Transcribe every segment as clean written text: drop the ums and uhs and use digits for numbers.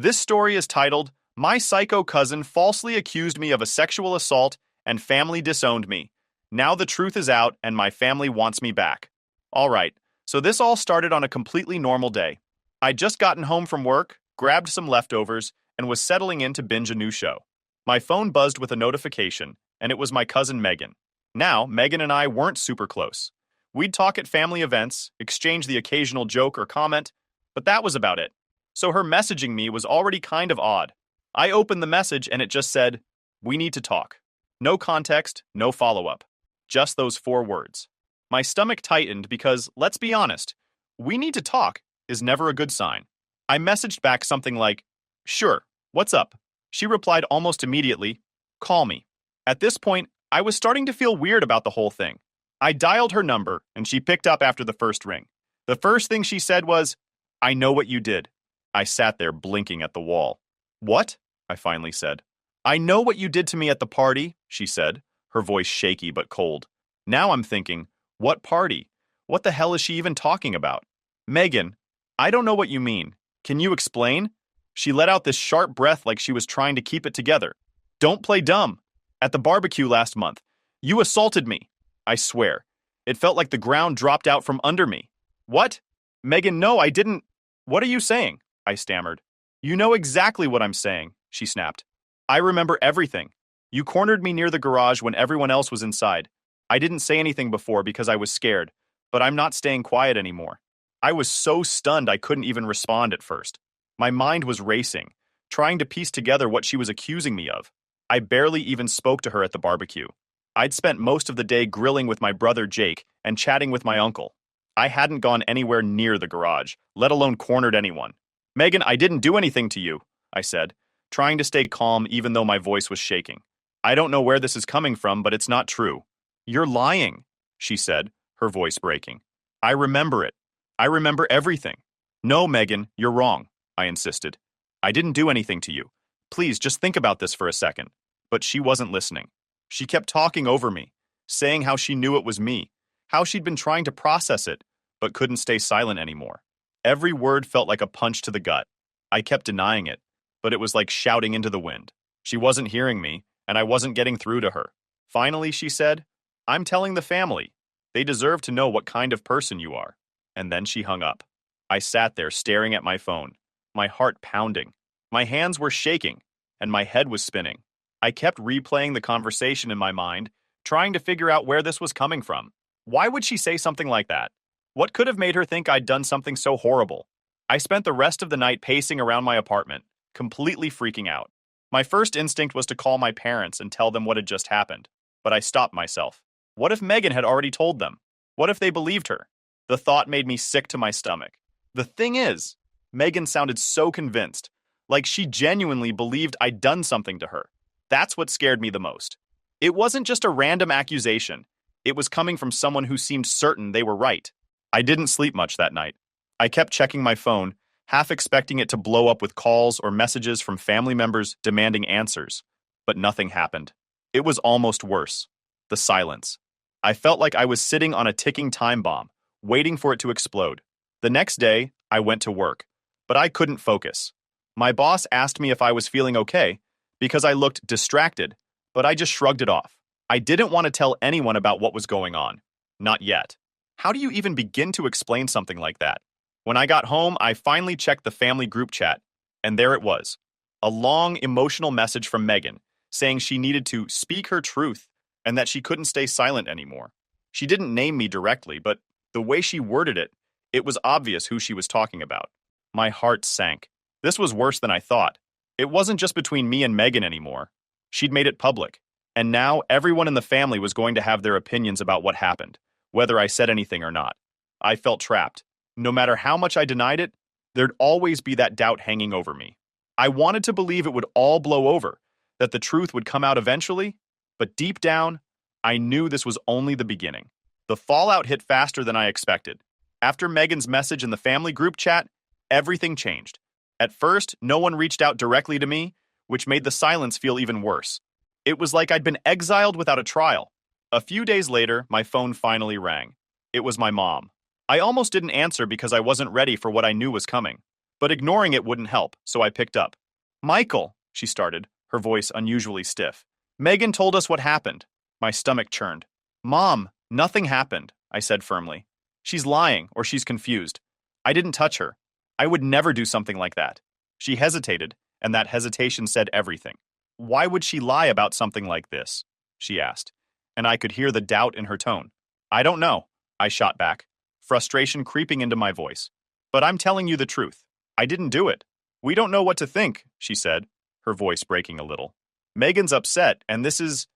This story is titled, My Psycho Cousin Falsely Accused Me of a Sexual Assault and Family Disowned Me. Now the truth is out and my family wants me back. Alright, so this all started on a completely normal day. I'd just gotten home from work, grabbed some leftovers, and was settling in to binge a new show. My phone buzzed with a notification, and it was my cousin Megan. Now, Megan and I weren't super close. We'd talk at family events, exchange the occasional joke or comment, but that was about it. So her messaging me was already kind of odd. I opened the message and it just said, "We need to talk." No context, no follow-up. Just those 4 words. My stomach tightened because, let's be honest, "we need to talk" is never a good sign. I messaged back something like, "Sure, what's up?" She replied almost immediately, "Call me." At this point, I was starting to feel weird about the whole thing. I dialed her number and she picked up after the first ring. The first thing she said was, "I know what you did." I sat there blinking at the wall. "What?" I finally said. "I know what you did to me at the party," she said, her voice shaky but cold. Now I'm thinking, what party? What the hell is she even talking about? "Megan, I don't know what you mean. Can you explain?" She let out this sharp breath like she was trying to keep it together. "Don't play dumb. At the barbecue last month, you assaulted me." I swear, it felt like the ground dropped out from under me. "What? Megan, no, I didn't." "What are you saying?" I stammered. "You know exactly what I'm saying," she snapped. "I remember everything. You cornered me near the garage when everyone else was inside. I didn't say anything before because I was scared, but I'm not staying quiet anymore." I was so stunned I couldn't even respond at first. My mind was racing, trying to piece together what she was accusing me of. I barely even spoke to her at the barbecue. I'd spent most of the day grilling with my brother Jake and chatting with my uncle. I hadn't gone anywhere near the garage, let alone cornered anyone. "Megan, I didn't do anything to you," I said, trying to stay calm even though my voice was shaking. "I don't know where this is coming from, but it's not true." "You're lying," she said, her voice breaking. "I remember it. I remember everything." "No, Megan, you're wrong," I insisted. "I didn't do anything to you. Please, just think about this for a second." But she wasn't listening. She kept talking over me, saying how she knew it was me, how she'd been trying to process it, but couldn't stay silent anymore. Every word felt like a punch to the gut. I kept denying it, but it was like shouting into the wind. She wasn't hearing me, and I wasn't getting through to her. Finally, she said, "I'm telling the family. They deserve to know what kind of person you are." And then she hung up. I sat there staring at my phone, my heart pounding. My hands were shaking, and my head was spinning. I kept replaying the conversation in my mind, trying to figure out where this was coming from. Why would she say something like that? What could have made her think I'd done something so horrible? I spent the rest of the night pacing around my apartment, completely freaking out. My first instinct was to call my parents and tell them what had just happened, but I stopped myself. What if Megan had already told them? What if they believed her? The thought made me sick to my stomach. The thing is, Megan sounded so convinced, like she genuinely believed I'd done something to her. That's what scared me the most. It wasn't just a random accusation. It was coming from someone who seemed certain they were right. I didn't sleep much that night. I kept checking my phone, half expecting it to blow up with calls or messages from family members demanding answers. But nothing happened. It was almost worse. The silence. I felt like I was sitting on a ticking time bomb, waiting for it to explode. The next day, I went to work, but I couldn't focus. My boss asked me if I was feeling okay, because I looked distracted, but I just shrugged it off. I didn't want to tell anyone about what was going on. Not yet. How do you even begin to explain something like that? When I got home, I finally checked the family group chat, and there it was. A long, emotional message from Megan, saying she needed to speak her truth and that she couldn't stay silent anymore. She didn't name me directly, but the way she worded it, it was obvious who she was talking about. My heart sank. This was worse than I thought. It wasn't just between me and Megan anymore. She'd made it public. And now everyone in the family was going to have their opinions about what happened, whether I said anything or not. I felt trapped. No matter how much I denied it, there'd always be that doubt hanging over me. I wanted to believe it would all blow over, that the truth would come out eventually, but deep down, I knew this was only the beginning. The fallout hit faster than I expected. After Megan's message in the family group chat, everything changed. At first, no one reached out directly to me, which made the silence feel even worse. It was like I'd been exiled without a trial. A few days later, my phone finally rang. It was my mom. I almost didn't answer because I wasn't ready for what I knew was coming. But ignoring it wouldn't help, so I picked up. Michael, she started, her voice unusually stiff. Megan told us what happened. My stomach churned. Mom, nothing happened, I said firmly. She's lying, or she's confused. I didn't touch her. I would never do something like that. She hesitated, and that hesitation said everything. Why would she lie about something like this? She asked, and I could hear the doubt in her tone. I don't know, I shot back, frustration creeping into my voice. But I'm telling you the truth. I didn't do it. We don't know what to think, she said, her voice breaking a little. Megan's upset, and it's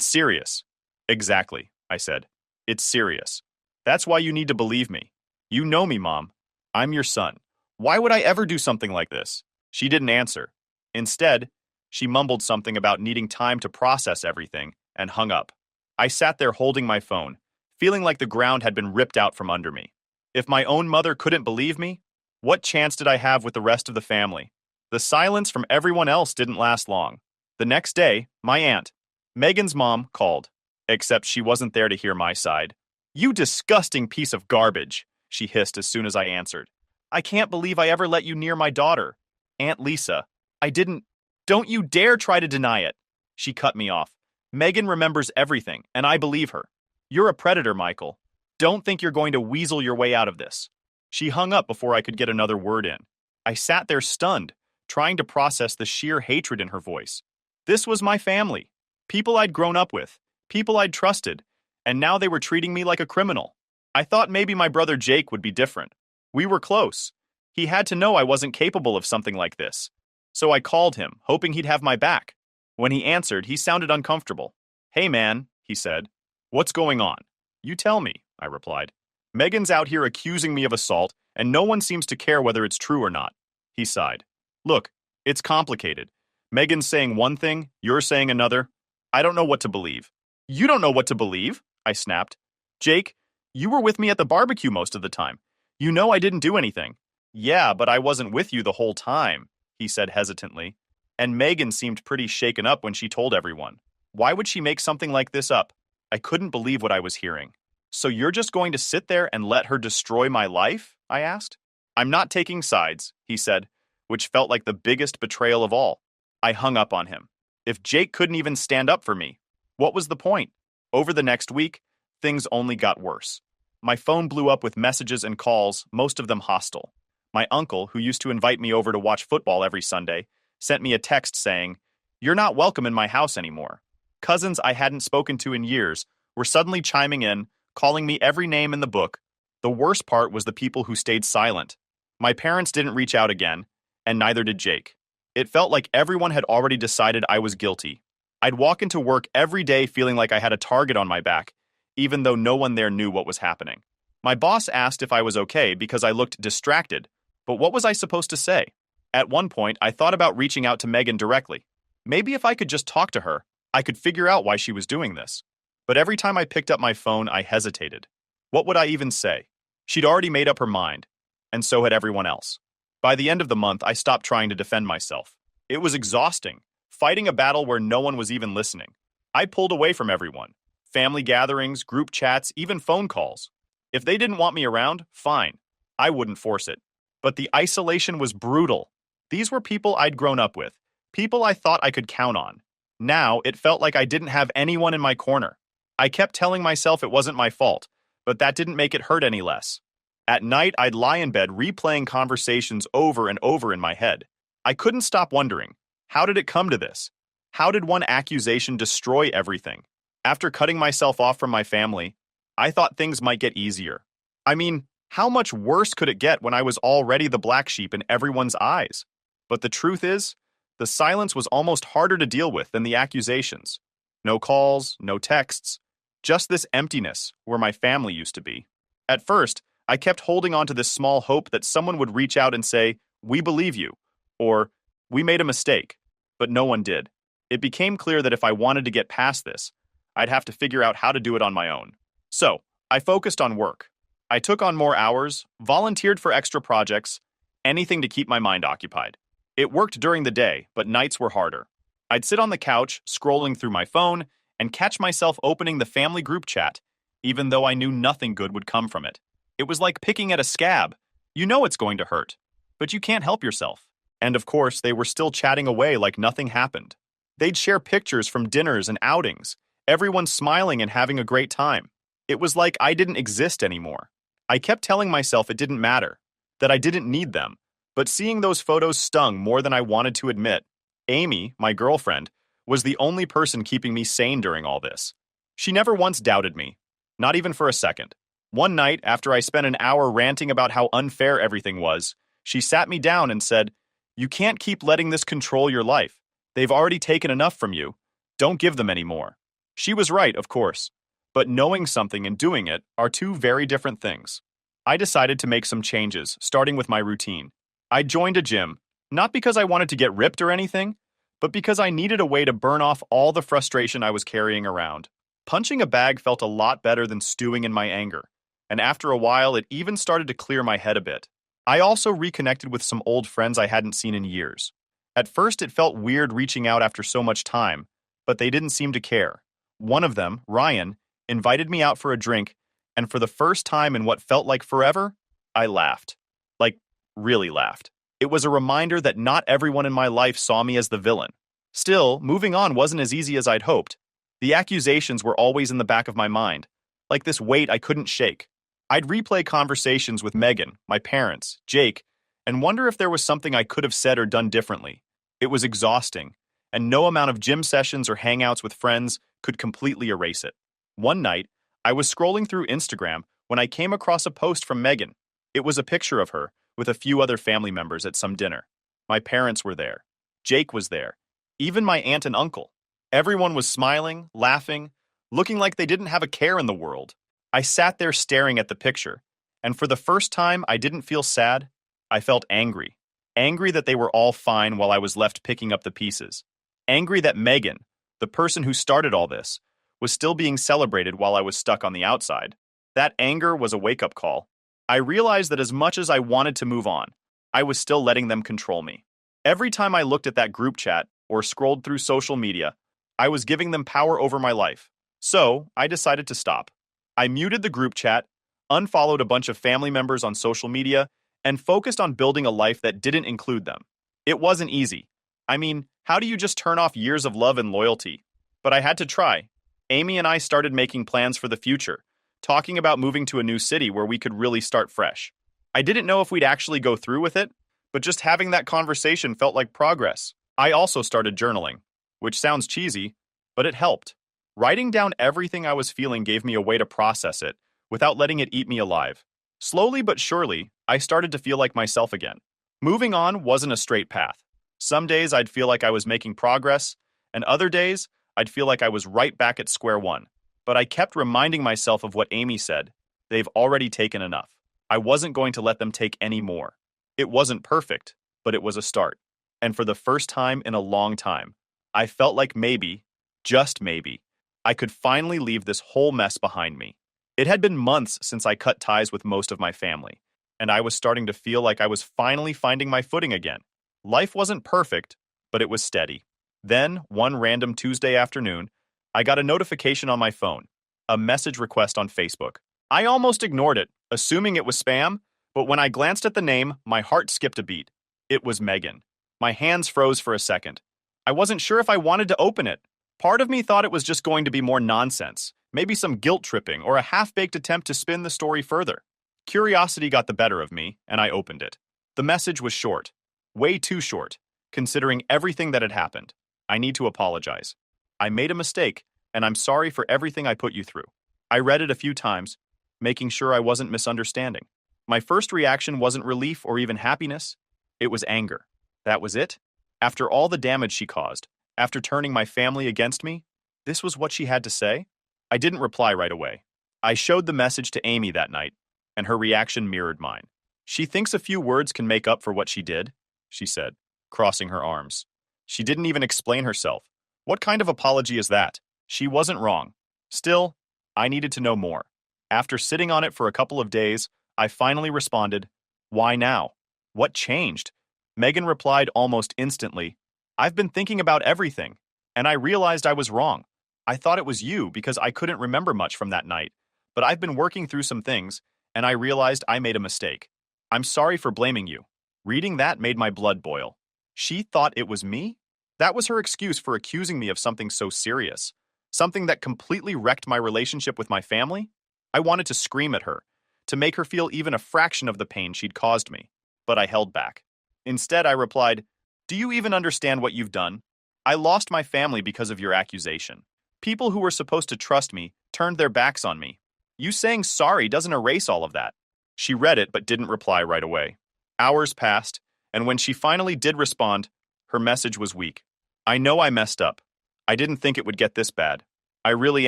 serious. Exactly, I said. It's serious. That's why you need to believe me. You know me, Mom. I'm your son. Why would I ever do something like this? She didn't answer. Instead, she mumbled something about needing time to process everything and hung up. I sat there holding my phone, feeling like the ground had been ripped out from under me. If my own mother couldn't believe me, what chance did I have with the rest of the family? The silence from everyone else didn't last long. The next day, my aunt, Megan's mom, called. Except she wasn't there to hear my side. You disgusting piece of garbage, she hissed as soon as I answered. I can't believe I ever let you near my daughter. Aunt Lisa, I didn't. Don't you dare try to deny it. She cut me off. Megan remembers everything, and I believe her. You're a predator, Michael. Don't think you're going to weasel your way out of this. She hung up before I could get another word in. I sat there stunned, trying to process the sheer hatred in her voice. This was my family. People I'd grown up with. People I'd trusted. And now they were treating me like a criminal. I thought maybe my brother Jake would be different. We were close. He had to know I wasn't capable of something like this. So I called him, hoping he'd have my back. When he answered, he sounded uncomfortable. Hey man, he said. What's going on? You tell me, I replied. Megan's out here accusing me of assault, and no one seems to care whether it's true or not. He sighed. Look, it's complicated. Megan's saying one thing, you're saying another. I don't know what to believe. You don't know what to believe? I snapped. Jake, you were with me at the barbecue most of the time. You know I didn't do anything. Yeah, but I wasn't with you the whole time, he said hesitantly. And Megan seemed pretty shaken up when she told everyone. Why would she make something like this up? I couldn't believe what I was hearing. So you're just going to sit there and let her destroy my life? I asked. I'm not taking sides, he said, which felt like the biggest betrayal of all. I hung up on him. If Jake couldn't even stand up for me, what was the point? Over the next week, things only got worse. My phone blew up with messages and calls, most of them hostile. My uncle, who used to invite me over to watch football every Sunday, sent me a text saying, "You're not welcome in my house anymore." Cousins I hadn't spoken to in years were suddenly chiming in, calling me every name in the book. The worst part was the people who stayed silent. My parents didn't reach out again, and neither did Jake. It felt like everyone had already decided I was guilty. I'd walk into work every day feeling like I had a target on my back, even though no one there knew what was happening. My boss asked if I was okay because I looked distracted, but what was I supposed to say? At one point, I thought about reaching out to Megan directly. Maybe if I could just talk to her, I could figure out why she was doing this. But every time I picked up my phone, I hesitated. What would I even say? She'd already made up her mind, and so had everyone else. By the end of the month, I stopped trying to defend myself. It was exhausting, fighting a battle where no one was even listening. I pulled away from everyone. Family gatherings, group chats, even phone calls. If they didn't want me around, fine. I wouldn't force it. But the isolation was brutal. These were people I'd grown up with, people I thought I could count on. Now, it felt like I didn't have anyone in my corner. I kept telling myself it wasn't my fault, but that didn't make it hurt any less. At night, I'd lie in bed replaying conversations over and over in my head. I couldn't stop wondering, how did it come to this? How did one accusation destroy everything? After cutting myself off from my family, I thought things might get easier. I mean, how much worse could it get when I was already the black sheep in everyone's eyes? But the truth is, the silence was almost harder to deal with than the accusations. No calls, no texts, just this emptiness where my family used to be. At first, I kept holding on to this small hope that someone would reach out and say, "We believe you," or "We made a mistake," but no one did. It became clear that if I wanted to get past this, I'd have to figure out how to do it on my own. So, I focused on work. I took on more hours, volunteered for extra projects, anything to keep my mind occupied. It worked during the day, but nights were harder. I'd sit on the couch, scrolling through my phone, and catch myself opening the family group chat, even though I knew nothing good would come from it. It was like picking at a scab. You know it's going to hurt. but you can't help yourself. And of course, they were still chatting away like nothing happened. They'd share pictures from dinners and outings, everyone smiling and having a great time. It was like I didn't exist anymore. I kept telling myself it didn't matter, that I didn't need them, but seeing those photos stung more than I wanted to admit. Amy, my girlfriend, was the only person keeping me sane during all this. She never once doubted me, not even for a second. One night, after I spent an hour ranting about how unfair everything was, she sat me down and said, "You can't keep letting this control your life. They've already taken enough from you. Don't give them any more." She was right, of course, but knowing something and doing it are two very different things. I decided to make some changes, starting with my routine. I joined a gym, not because I wanted to get ripped or anything, but because I needed a way to burn off all the frustration I was carrying around. Punching a bag felt a lot better than stewing in my anger, and after a while it even started to clear my head a bit. I also reconnected with some old friends I hadn't seen in years. At first it felt weird reaching out after so much time, but they didn't seem to care. One of them, Ryan, invited me out for a drink, and for the first time in what felt like forever, I laughed. Like, really laughed. It was a reminder that not everyone in my life saw me as the villain. Still, moving on wasn't as easy as I'd hoped. The accusations were always in the back of my mind, like this weight I couldn't shake. I'd replay conversations with Megan, my parents, Jake, and wonder if there was something I could have said or done differently. It was exhausting, and no amount of gym sessions or hangouts with friends could completely erase it. One night, I was scrolling through Instagram when I came across a post from Megan. It was a picture of her with a few other family members at some dinner. My parents were there. Jake was there. Even my aunt and uncle. Everyone was smiling, laughing, looking like they didn't have a care in the world. I sat there staring at the picture, and for the first time, I didn't feel sad. I felt angry. Angry that they were all fine while I was left picking up the pieces. Angry that Megan, the person who started all this, was still being celebrated while I was stuck on the outside. That anger was a wake-up call. I realized that as much as I wanted to move on, I was still letting them control me. Every time I looked at that group chat or scrolled through social media, I was giving them power over my life. So, I decided to stop. I muted the group chat, unfollowed a bunch of family members on social media, and focused on building a life that didn't include them. It wasn't easy. I mean, how do you just turn off years of love and loyalty? But I had to try. Amy and I started making plans for the future, talking about moving to a new city where we could really start fresh. I didn't know if we'd actually go through with it, but just having that conversation felt like progress. I also started journaling, which sounds cheesy, but it helped. Writing down everything I was feeling gave me a way to process it without letting it eat me alive. Slowly but surely, I started to feel like myself again. Moving on wasn't a straight path. Some days I'd feel like I was making progress, and other days I'd feel like I was right back at square one. But I kept reminding myself of what Amy said. They've already taken enough. I wasn't going to let them take any more. It wasn't perfect, but it was a start. And for the first time in a long time, I felt like maybe, just maybe, I could finally leave this whole mess behind me. It had been months since I cut ties with most of my family, and I was starting to feel like I was finally finding my footing again. Life wasn't perfect, but it was steady. Then, one random Tuesday afternoon, I got a notification on my phone, a message request on Facebook. I almost ignored it, assuming it was spam, but when I glanced at the name, my heart skipped a beat. It was Megan. My hands froze for a second. I wasn't sure if I wanted to open it. Part of me thought it was just going to be more nonsense, maybe some guilt-tripping or a half-baked attempt to spin the story further. Curiosity got the better of me, and I opened it. The message was short. Way too short, considering everything that had happened. I need to apologize. I made a mistake, and I'm sorry for everything I put you through. I read it a few times, making sure I wasn't misunderstanding. My first reaction wasn't relief or even happiness. It was anger. That was it? After all the damage she caused, after turning my family against me, this was what she had to say? I didn't reply right away. I showed the message to Amy that night, and her reaction mirrored mine. She thinks a few words can make up for what she did, she said, crossing her arms. She didn't even explain herself. What kind of apology is that? She wasn't wrong. Still, I needed to know more. After sitting on it for a couple of days, I finally responded, "Why now? What changed?" Megan replied almost instantly, "I've been thinking about everything, and I realized I was wrong. I thought it was you because I couldn't remember much from that night, but I've been working through some things, and I realized I made a mistake. I'm sorry for blaming you. Reading that made my blood boil. She thought it was me? That was her excuse for accusing me of something so serious. Something that completely wrecked my relationship with my family? I wanted to scream at her, to make her feel even a fraction of the pain she'd caused me. But I held back. Instead, I replied, "Do you even understand what you've done? I lost my family because of your accusation. People who were supposed to trust me turned their backs on me. You saying sorry doesn't erase all of that." She read it but didn't reply right away. Hours passed, and when she finally did respond, her message was weak. "I know I messed up. I didn't think it would get this bad. I really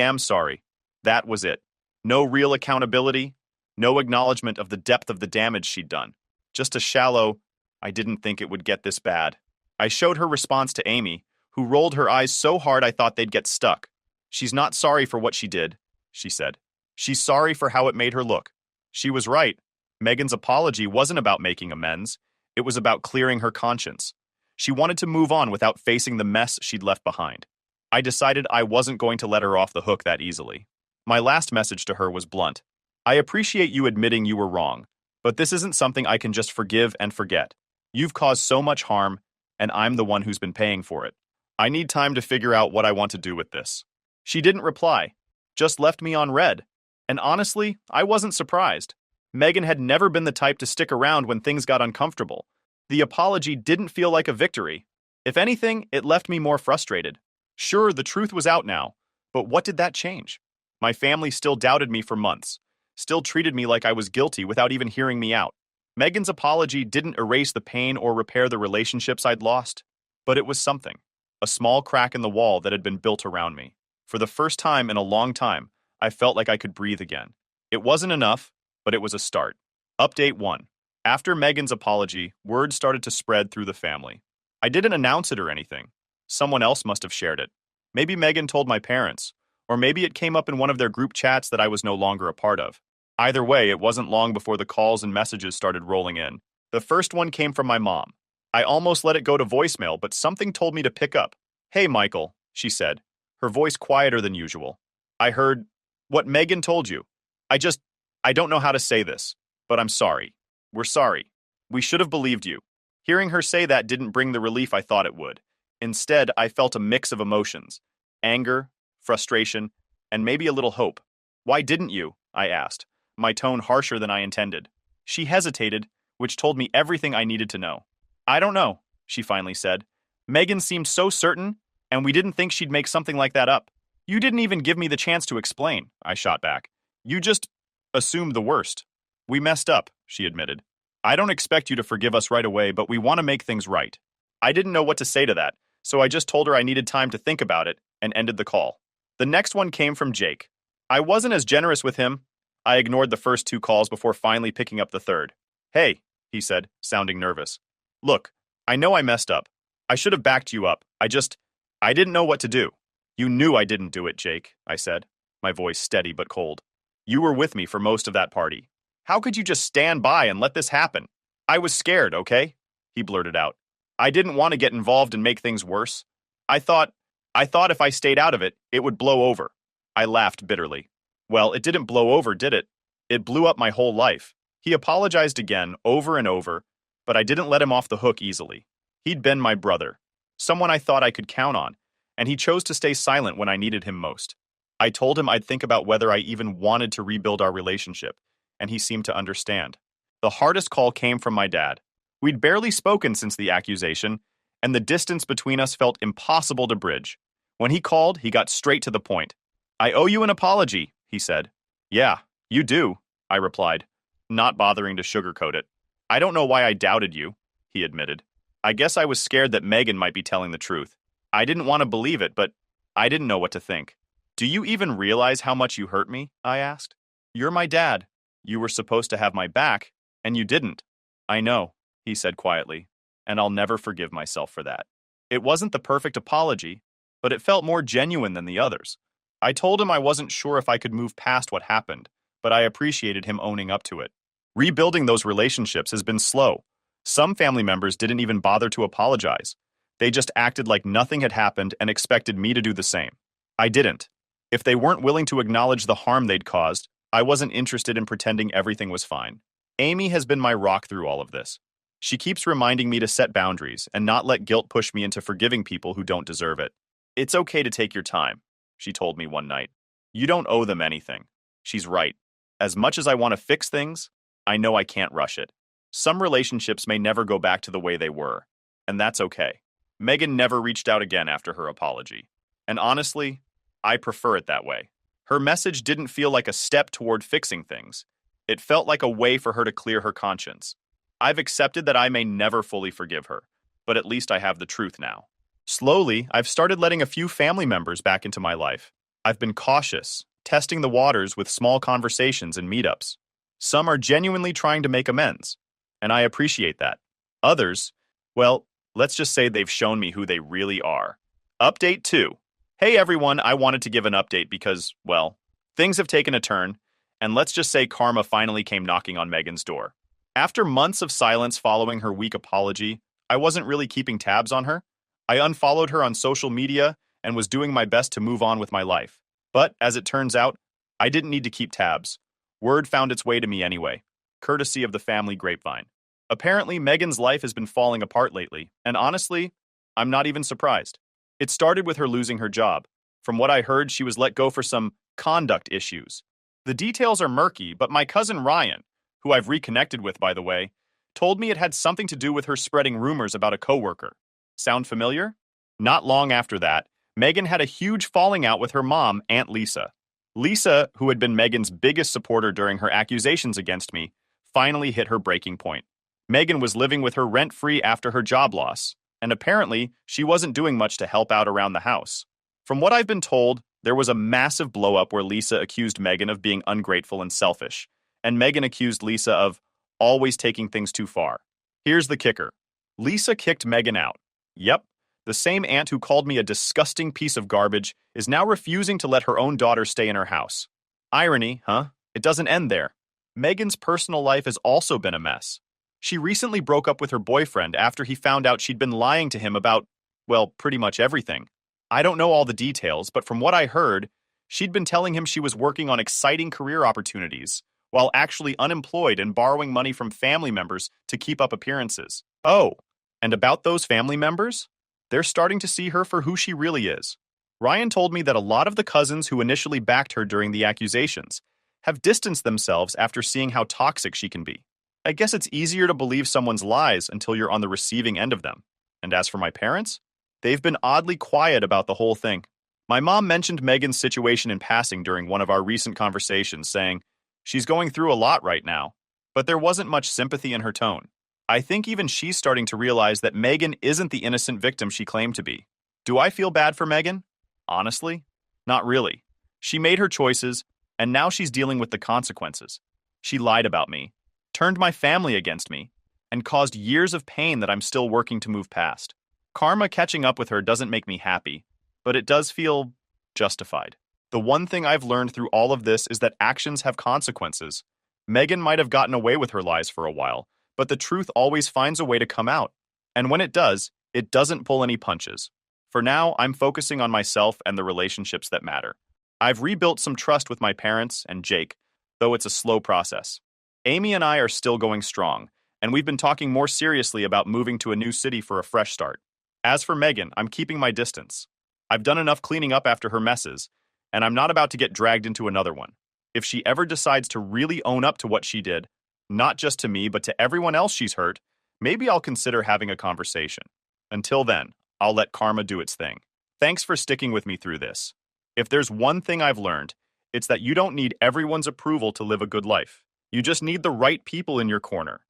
am sorry." That was it. No real accountability, no acknowledgement of the depth of the damage she'd done. Just a shallow, "I didn't think it would get this bad." I showed her response to Amy, who rolled her eyes so hard I thought they'd get stuck. "She's not sorry for what she did," she said. "She's sorry for how it made her look." She was right. Megan's apology wasn't about making amends. It was about clearing her conscience. She wanted to move on without facing the mess she'd left behind. I decided I wasn't going to let her off the hook that easily. My last message to her was blunt. "I appreciate you admitting you were wrong, but this isn't something I can just forgive and forget. You've caused so much harm, and I'm the one who's been paying for it. I need time to figure out what I want to do with this." She didn't reply, just left me on red. And honestly, I wasn't surprised. Megan had never been the type to stick around when things got uncomfortable. The apology didn't feel like a victory. If anything, it left me more frustrated. Sure, the truth was out now, but what did that change? My family still doubted me for months, still treated me like I was guilty without even hearing me out. Megan's apology didn't erase the pain or repair the relationships I'd lost, but it was something, a small crack in the wall that had been built around me. For the first time in a long time, I felt like I could breathe again. It wasn't enough, but it was a start. Update 1. After Megan's apology, word started to spread through the family. I didn't announce it or anything. Someone else must have shared it. Maybe Megan told my parents, or maybe it came up in one of their group chats that I was no longer a part of. Either way, it wasn't long before the calls and messages started rolling in. The first one came from my mom. I almost let it go to voicemail, but something told me to pick up. "Hey, Michael," she said, her voice quieter than usual. "I heard what Megan told you. I don't know how to say this, but I'm sorry. We're sorry. We should have believed you." Hearing her say that didn't bring the relief I thought it would. Instead, I felt a mix of emotions: anger, frustration, and maybe a little hope. "Why didn't you?" I asked, my tone harsher than I intended. She hesitated, which told me everything I needed to know. "I don't know," she finally said. "Megan seemed so certain, and we didn't think she'd make something like that up." "You didn't even give me the chance to explain," I shot back. "You just assumed the worst." "We messed up," she admitted. "I don't expect you to forgive us right away, but we want to make things right." I didn't know what to say to that, so I just told her I needed time to think about it and ended the call. The next one came from Jake. I wasn't as generous with him. I ignored the first 2 calls before finally picking up the third. "Hey," he said, sounding nervous. "Look, I know I messed up. I should have backed you up. I didn't know what to do." "You knew I didn't do it, Jake," I said, my voice steady but cold. "You were with me for most of that party. How could you just stand by and let this happen?" "I was scared, okay?" he blurted out. "I didn't want to get involved and make things worse. I thought if I stayed out of it, it would blow over." I laughed bitterly. Well, it didn't blow over, did it? It blew up my whole life. He apologized again, over and over, but I didn't let him off the hook easily. He'd been my brother, someone I thought I could count on, and he chose to stay silent when I needed him most. I told him I'd think about whether I even wanted to rebuild our relationship, and he seemed to understand. The hardest call came from my dad. We'd barely spoken since the accusation, and the distance between us felt impossible to bridge. When he called, he got straight to the point. "I owe you an apology," he said. "Yeah, you do," I replied, not bothering to sugarcoat it. "I don't know why I doubted you," he admitted. "I guess I was scared that Megan might be telling the truth. I didn't want to believe it, but I didn't know what to think." "Do you even realize how much you hurt me?" I asked. "You're my dad. You were supposed to have my back, and you didn't." "I know," he said quietly, "and I'll never forgive myself for that." It wasn't the perfect apology, but it felt more genuine than the others. I told him I wasn't sure if I could move past what happened, but I appreciated him owning up to it. Rebuilding those relationships has been slow. Some family members didn't even bother to apologize. They just acted like nothing had happened and expected me to do the same. I didn't. If they weren't willing to acknowledge the harm they'd caused, I wasn't interested in pretending everything was fine. Amy has been my rock through all of this. She keeps reminding me to set boundaries and not let guilt push me into forgiving people who don't deserve it. It's okay to take your time, she told me one night. You don't owe them anything. She's right. As much as I want to fix things, I know I can't rush it. Some relationships may never go back to the way they were, and that's okay. Megan never reached out again after her apology. And honestly, I prefer it that way. Her message didn't feel like a step toward fixing things. It felt like a way for her to clear her conscience. I've accepted that I may never fully forgive her, but at least I have the truth now. Slowly, I've started letting a few family members back into my life. I've been cautious, testing the waters with small conversations and meetups. Some are genuinely trying to make amends, and I appreciate that. Others, well, let's just say they've shown me who they really are. Update 2. Hey everyone, I wanted to give an update because, well, things have taken a turn, and let's just say karma finally came knocking on Megan's door. After months of silence following her weak apology, I wasn't really keeping tabs on her. I unfollowed her on social media and was doing my best to move on with my life. But, as it turns out, I didn't need to keep tabs. Word found its way to me anyway, courtesy of the family grapevine. Apparently, Megan's life has been falling apart lately, and honestly, I'm not even surprised. It started with her losing her job. From what I heard, she was let go for some conduct issues. The details are murky, but my cousin Ryan, who I've reconnected with, by the way, told me it had something to do with her spreading rumors about a coworker. Sound familiar? Not long after that, Megan had a huge falling out with her mom, Aunt Lisa. Lisa, who had been Megan's biggest supporter during her accusations against me, finally hit her breaking point. Megan was living with her rent-free after her job loss, and apparently she wasn't doing much to help out around the house. From what I've been told, there was a massive blow-up where Lisa accused Megan of being ungrateful and selfish, and Megan accused Lisa of always taking things too far. Here's the kicker. Lisa kicked Megan out. Yep, the same aunt who called me a disgusting piece of garbage is now refusing to let her own daughter stay in her house. Irony, huh? It doesn't end there. Megan's personal life has also been a mess. She recently broke up with her boyfriend after he found out she'd been lying to him about, well, pretty much everything. I don't know all the details, but from what I heard, she'd been telling him she was working on exciting career opportunities, while actually unemployed and borrowing money from family members to keep up appearances. Oh, and about those family members? They're starting to see her for who she really is. Ryan told me that a lot of the cousins who initially backed her during the accusations have distanced themselves after seeing how toxic she can be. I guess it's easier to believe someone's lies until you're on the receiving end of them. And as for my parents, they've been oddly quiet about the whole thing. My mom mentioned Megan's situation in passing during one of our recent conversations, saying, she's going through a lot right now, but there wasn't much sympathy in her tone. I think even she's starting to realize that Megan isn't the innocent victim she claimed to be. Do I feel bad for Megan? Honestly, not really. She made her choices, and now she's dealing with the consequences. She lied about me, turned my family against me, and caused years of pain that I'm still working to move past. Karma catching up with her doesn't make me happy, but it does feel justified. The one thing I've learned through all of this is that actions have consequences. Megan might have gotten away with her lies for a while, but the truth always finds a way to come out. And when it does, it doesn't pull any punches. For now, I'm focusing on myself and the relationships that matter. I've rebuilt some trust with my parents and Jake, though it's a slow process. Amy and I are still going strong, and we've been talking more seriously about moving to a new city for a fresh start. As for Megan, I'm keeping my distance. I've done enough cleaning up after her messes, and I'm not about to get dragged into another one. If she ever decides to really own up to what she did, not just to me, but to everyone else she's hurt, maybe I'll consider having a conversation. Until then, I'll let karma do its thing. Thanks for sticking with me through this. If there's one thing I've learned, it's that you don't need everyone's approval to live a good life. You just need the right people in your corner.